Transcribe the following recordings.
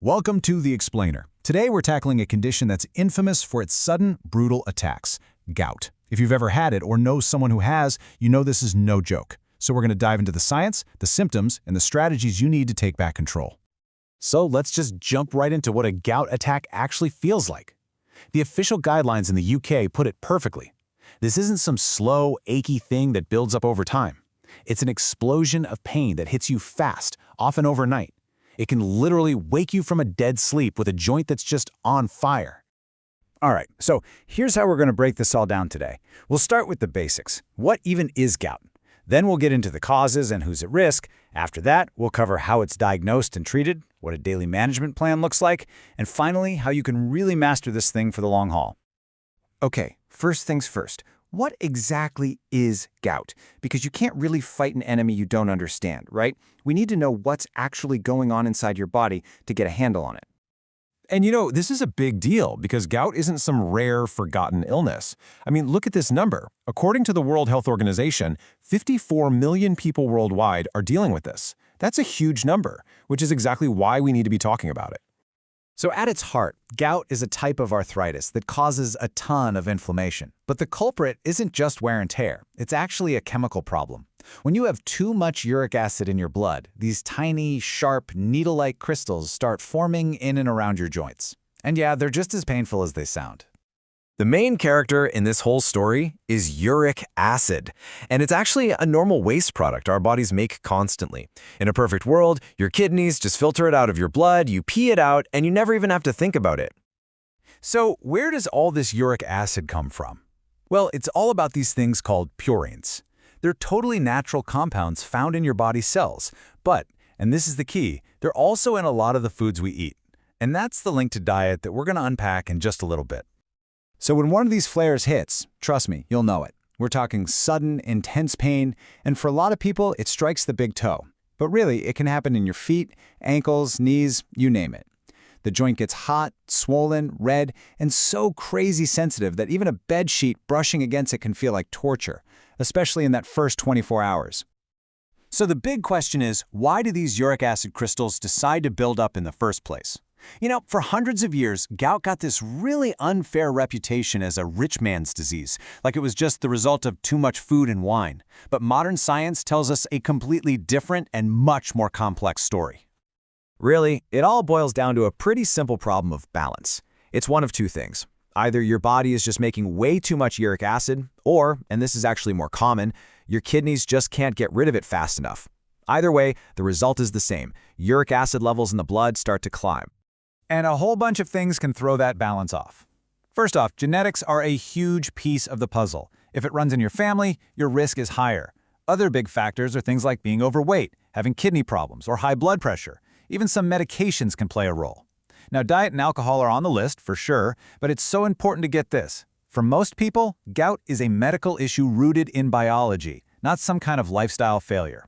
Welcome to The Explainer. Today we're tackling a condition that's infamous for its sudden, brutal attacks, gout. If you've ever had it or know someone who has, you know this is no joke. So we're going to dive into the science, the symptoms, and the strategies you need to take back control. So let's just jump right into what a gout attack actually feels like. The official guidelines in the UK put it perfectly. This isn't some slow, achy thing that builds up over time. It's an explosion of pain that hits you fast, often overnight. It can literally wake you from a dead sleep with a joint that's just on fire. All right, so here's how we're going to break this all down today. We'll start with the basics. What even is gout? Then we'll get into the causes and who's at risk. After that, we'll cover how it's diagnosed and treated, what a daily management plan looks like, and finally, how you can really master this thing for the long haul. Okay, first things first. What exactly is gout? Because you can't really fight an enemy you don't understand, right? We need to know what's actually going on inside your body to get a handle on it. And this is a big deal because gout isn't some rare, forgotten illness. I mean, look at this number. According to the World Health Organization, 54 million people worldwide are dealing with this. That's a huge number, which is exactly why we need to be talking about it. So at its heart, gout is a type of arthritis that causes a ton of inflammation. But the culprit isn't just wear and tear. It's actually a chemical problem. When you have too much uric acid in your blood, these tiny, sharp, needle-like crystals start forming in and around your joints. And yeah, they're just as painful as they sound. The main character in this whole story is uric acid, and it's actually a normal waste product our bodies make constantly. In a perfect world, your kidneys just filter it out of your blood, you pee it out, and you never even have to think about it. So where does all this uric acid come from? Well, it's all about these things called purines. They're totally natural compounds found in your body's cells, but, and this is the key, they're also in a lot of the foods we eat. And that's the link to diet that we're going to unpack in just a little bit. So when one of these flares hits, trust me, you'll know it. We're talking sudden, intense pain, and for a lot of people, it strikes the big toe. But really, it can happen in your feet, ankles, knees, you name it. The joint gets hot, swollen, red, and so crazy sensitive that even a bed sheet brushing against it can feel like torture, especially in that first 24 hours. So the big question is, why do these uric acid crystals decide to build up in the first place? For hundreds of years, gout got this really unfair reputation as a rich man's disease, like it was just the result of too much food and wine. But modern science tells us a completely different and much more complex story. Really, it all boils down to a pretty simple problem of balance. It's one of two things. Either your body is just making way too much uric acid, or, and this is actually more common, your kidneys just can't get rid of it fast enough. Either way, the result is the same. Uric acid levels in the blood start to climb. And a whole bunch of things can throw that balance off. First off, genetics are a huge piece of the puzzle. If it runs in your family, your risk is higher. Other big factors are things like being overweight, having kidney problems, or high blood pressure. Even some medications can play a role. Now, diet and alcohol are on the list, for sure, but it's so important to get this. For most people, gout is a medical issue rooted in biology, not some kind of lifestyle failure.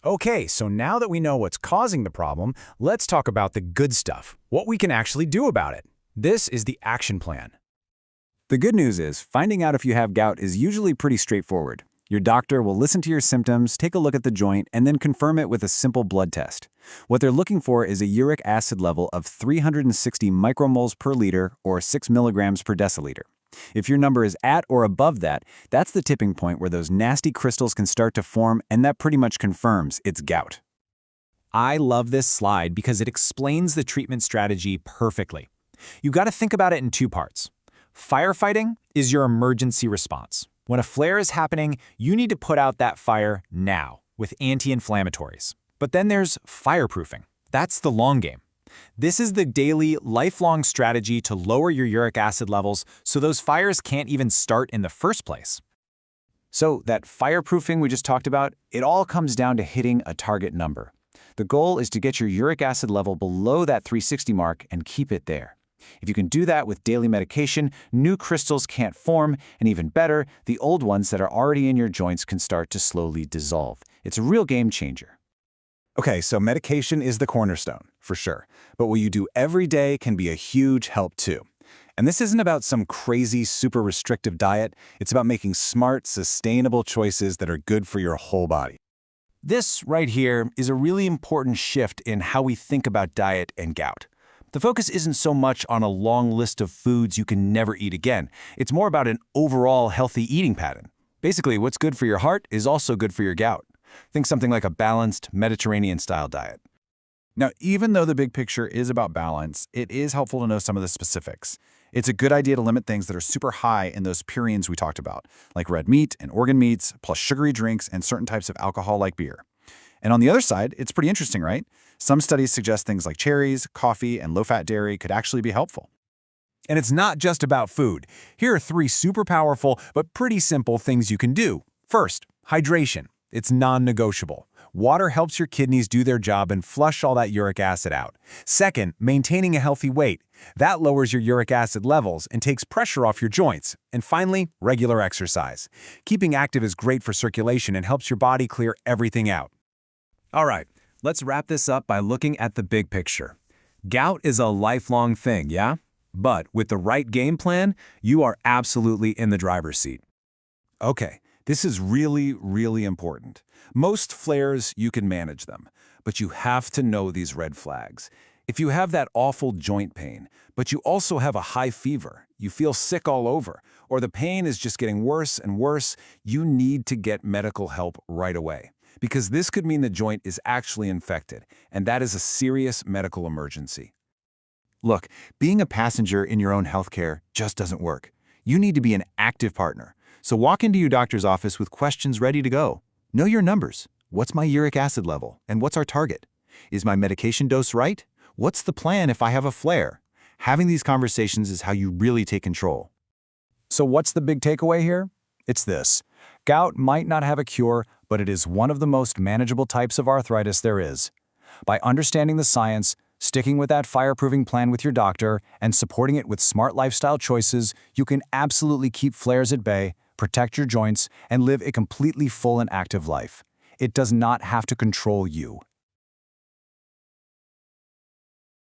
Okay, so now that we know what's causing the problem, let's talk about the good stuff, what we can actually do about it. This is the action plan. The good news is, finding out if you have gout is usually pretty straightforward. Your doctor will listen to your symptoms, take a look at the joint, and then confirm it with a simple blood test. What they're looking for is a uric acid level of 360 micromoles per liter or 6 milligrams per deciliter. If your number is at or above that, that's the tipping point where those nasty crystals can start to form, and that pretty much confirms it's gout. I love this slide because it explains the treatment strategy perfectly. You've got to think about it in two parts. Firefighting is your emergency response. When a flare is happening, you need to put out that fire now with anti-inflammatories. But then there's fireproofing. That's the long game. This is the daily, lifelong strategy to lower your uric acid levels so those fires can't even start in the first place. So that fireproofing we just talked about, it all comes down to hitting a target number. The goal is to get your uric acid level below that 360 mark and keep it there. If you can do that with daily medication, new crystals can't form, and even better, the old ones that are already in your joints can start to slowly dissolve. It's a real game changer. Okay, so medication is the cornerstone, for sure. But what you do every day can be a huge help too. And this isn't about some crazy, super restrictive diet. It's about making smart, sustainable choices that are good for your whole body. This right here is a really important shift in how we think about diet and gout. The focus isn't so much on a long list of foods you can never eat again. It's more about an overall healthy eating pattern. Basically, what's good for your heart is also good for your gout. Think something like a balanced Mediterranean-style diet. Now, even though the big picture is about balance, it is helpful to know some of the specifics. It's a good idea to limit things that are super high in those purines we talked about, like red meat and organ meats, plus sugary drinks and certain types of alcohol like beer. And on the other side, it's pretty interesting, right? Some studies suggest things like cherries, coffee, and low-fat dairy could actually be helpful. And it's not just about food. Here are 3 super powerful but pretty simple things you can do. First, hydration. It's non-negotiable. Water helps your kidneys do their job and flush all that uric acid out. Second, maintaining a healthy weight. That lowers your uric acid levels and takes pressure off your joints. And finally, regular exercise. Keeping active is great for circulation and helps your body clear everything out. All right, let's wrap this up by looking at the big picture. Gout is a lifelong thing, yeah? But with the right game plan, you are absolutely in the driver's seat. Okay, this is really, really important. Most flares, you can manage them, but you have to know these red flags. If you have that awful joint pain, but you also have a high fever, you feel sick all over, or the pain is just getting worse and worse, you need to get medical help right away. Because this could mean the joint is actually infected, and that is a serious medical emergency. Look, being a passenger in your own healthcare just doesn't work. You need to be an active partner. So walk into your doctor's office with questions ready to go. Know your numbers. What's my uric acid level? And what's our target? Is my medication dose right? What's the plan if I have a flare? Having these conversations is how you really take control. So what's the big takeaway here? It's this. Gout might not have a cure, but it is one of the most manageable types of arthritis there is. By understanding the science, sticking with that fireproofing plan with your doctor, and supporting it with smart lifestyle choices, you can absolutely keep flares at bay, protect your joints, and live a completely full and active life. It does not have to control you.